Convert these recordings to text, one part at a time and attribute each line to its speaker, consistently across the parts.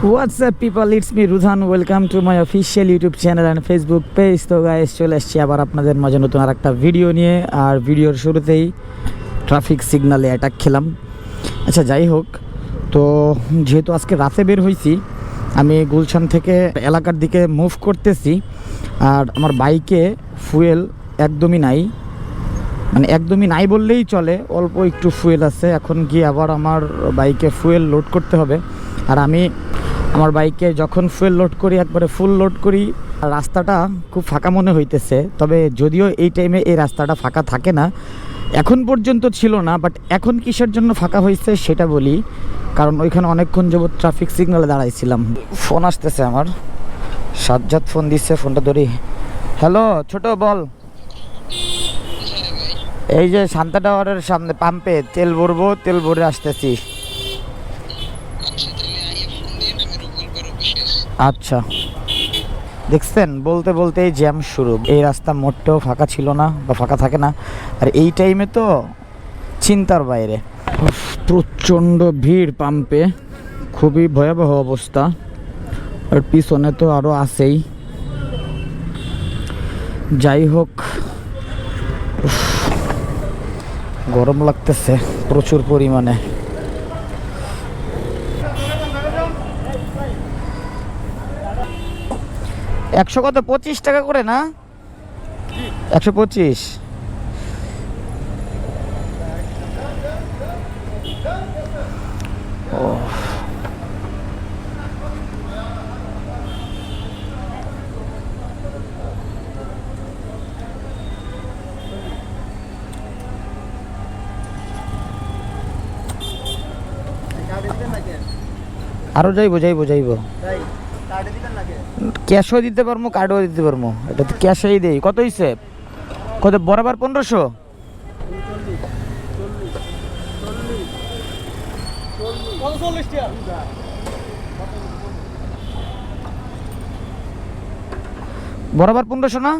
Speaker 1: What's up people, it's me Rudhan. Welcome to my official YouTube channel and Facebook page. তো guys চলে এসেছি আবার আপনাদের মাঝে নতুন আর একটা ভিডিও নিয়ে। আর ভিডিওর শুরুতেই ট্রাফিক সিগনালে অ্যাটাক খেলাম। আচ্ছা যাই হোক, তো যেহেতু আজকে রাতে বের হয়েছি, আমি গুলশান থেকে এলাকার দিকে মুভ করতেছি। আর আমার বাইকে ফুয়েল একদমই নাই, মানে একদমই নাই বললেই চলে, অল্প একটু ফুয়েল আছে। এখন গিয়ে আবার আমার বাইকে ফুয়েল লোড করতে হবে। আর আমি আমার বাইকে যখন ফুয়েল লোড করি একবারে ফুল লোড করি। রাস্তাটা খুব ফাঁকা মনে হইতেছে, তবে যদিও এই টাইমে এই রাস্তাটা ফাঁকা থাকে না, এখন পর্যন্ত ছিল না। বাট এখন কিসের জন্য ফাঁকা হয়েছে সেটা বলি, কারণ ওইখানে অনেকক্ষণ যাবত ট্রাফিক সিগনালে দাঁড়াইছিলাম। ফোন আসতেছে আমার, সাজ্জাদ ফোন দিচ্ছে, ফোনটা ধরি। হ্যালো ছোট, বল। এই যে শান্তা টাওয়ারের সামনে পাম্পে তেল ভরবো, তেল ভরে আসতেছি। আচ্ছা, দেখছেন বলতে বলতেই জ্যাম শুরু। এই রাস্তা মোটেও ফাঁকা ছিল না বা ফাঁকা থাকে না, আর এই টাইমে তো চিন্তার বাইরে। প্রচণ্ড ভিড় পাম্পে, খুবই ভয়াবহ অবস্থা। আর পিছনে তো আরও আছেই। যাই হোক, গরম লাগতেছে প্রচুর পরিমাণে। একশো কত, 25 টাকা করে না? 125। ও আরো যাইব ক্যাশও দিতে পারবো, কার্ডও দিতে পারবো। এটা তো ক্যাশেই দেই। কত হয়েছে? কত বরাবর 1500? বরাবর 1500 না?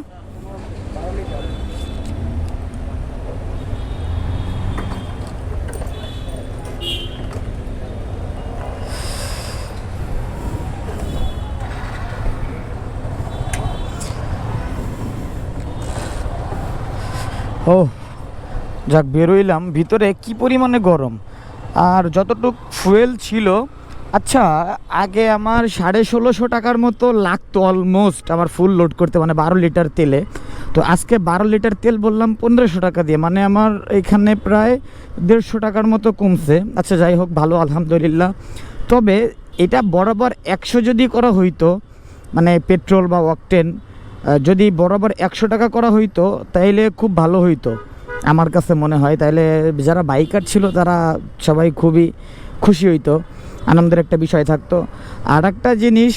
Speaker 1: ও যাক, বেরোইলাম। ভিতরে কি পরিমাণে গরম, আর যতটুক ফুয়েল ছিল। আচ্ছা, আগে আমার 1650 টাকার মতো লাগতো অলমোস্ট আমার ফুল লোড করতে, মানে 12 লিটার তেলে। তো আজকে 12 লিটার তেল বললাম 1500 টাকা দিয়ে, মানে আমার এখানে প্রায় 150 টাকার মতো কমছে। আচ্ছা যাই হোক, ভালো, আলহামদুলিল্লাহ। তবে এটা বরাবর 100 যদি করা হইতো, মানে পেট্রোল বা অকটেন যদি বরাবর 100 টাকা করা হইতো, তাইলে খুব ভালো হইতো আমার কাছে মনে হয়। তাইলে যারা বাইকার ছিল তারা সবাই খুবই খুশি হইতো, আনন্দের একটা বিষয় থাকতো। আর একটা জিনিস,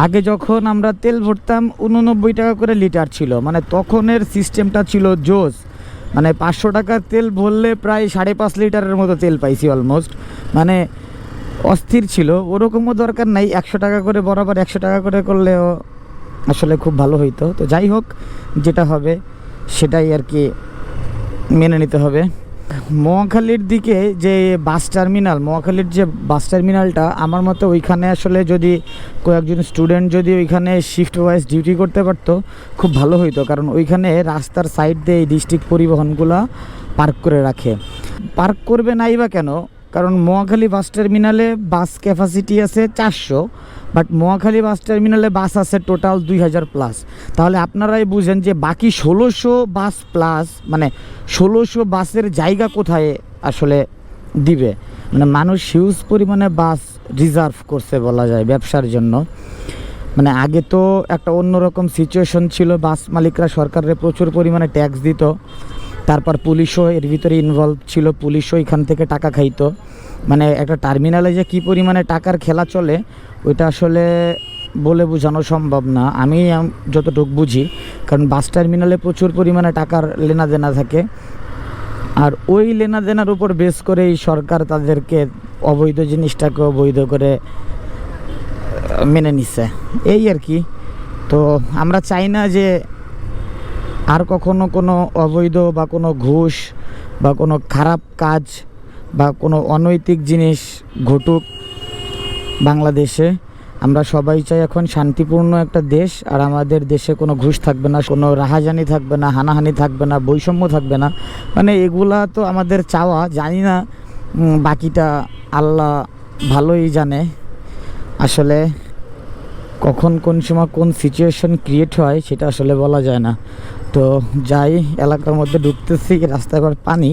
Speaker 1: আগে যখন আমরা তেল ভরতাম 89 টাকা করে লিটার ছিল, মানে তখনের সিস্টেমটা ছিল জোস। মানে 500 টাকার তেল ভরলে প্রায় 5.5 লিটারের মতো তেল পাইছি অলমোস্ট, মানে অস্থির ছিল। ওরকমও দরকার নাই, 100 টাকা করে বরাবর 100 টাকা করে করলেও আসলে খুব ভালো হইতো। তো যাই হোক, যেটা হবে সেটাই আর কি মেনে নিতে হবে। মহাখালীর দিকে যে বাস টার্মিনাল, মহাখালীর যে বাস টার্মিনালটা, আমার মতে ওইখানে আসলে যদি কয়েকজন স্টুডেন্ট যদি ওইখানে শিফট ওয়াইজ ডিউটি করতে পারতো খুব ভালো হইতো। কারণ ওইখানে রাস্তার সাইড দিয়ে এই ডিস্ট্রিক্ট পরিবহনগুলো পার্ক করে রাখে। পার্ক করবে নাই বা কেন? কারণ মহাখালী বাস টার্মিনালে বাস ক্যাপাসিটি আছে 400, বাট মহাখালী বাস টার্মিনালে বাস আছে টোটাল 2000 প্লাস। তাহলে আপনারাই বুঝেন যে বাকি 1600 বাস প্লাস, মানে 1600 বাসের জায়গা কোথায় আসলে দিবে। মানে মানুষ হিউজ পরিমাণে বাস রিজার্ভ করছে বলা যায় ব্যবসার জন্য। মানে আগে তো একটা অন্যরকম সিচুয়েশন ছিল, বাস মালিকরা সরকারের প্রচুর পরিমাণে ট্যাক্স দিত, তারপর পুলিশও এর ভিতরে ইনভলভ ছিল, পুলিশও এখান থেকে টাকা খাইতো। মানে একটা টার্মিনালে যে কী পরিমাণে টাকার খেলা চলে ওইটা আসলে বলে বোঝানো সম্ভব না, আমি যতটুকু বুঝি। কারণ বাস টার্মিনালে প্রচুর পরিমাণে টাকার লেনাদেনা থাকে, আর ওই লেনাদেনার উপর বেস করেই সরকার তাদেরকে অবৈধ জিনিসটাকে বৈধ করে মেনে নিছে, এই আর কি। তো আমরা চাই না যে আর কখনো কোনো অবৈধ বা কোনো ঘুষ বা কোনো খারাপ কাজ বা কোনো অনৈতিক জিনিস ঘটুক। বাংলাদেশে আমরা সবাই চাই এখন শান্তিপূর্ণ একটা দেশ, আর আমাদের দেশে কোনো ঘুষ থাকবে না, কোনো রাহাজানি থাকবে না, হানাহানি থাকবে না, বৈষম্য থাকবে না। মানে এগুলা তো আমাদের চাওয়া, জানি না বাকিটা আল্লাহ ভালোই জানে। আসলে কখন কোন সময় কোন সিচুয়েশন ক্রিয়েট হয় সেটা আসলে বলা যায় না। তো যাই, এলাকার মধ্যে ঢুকতেছি, রাস্তায় আবার পানি।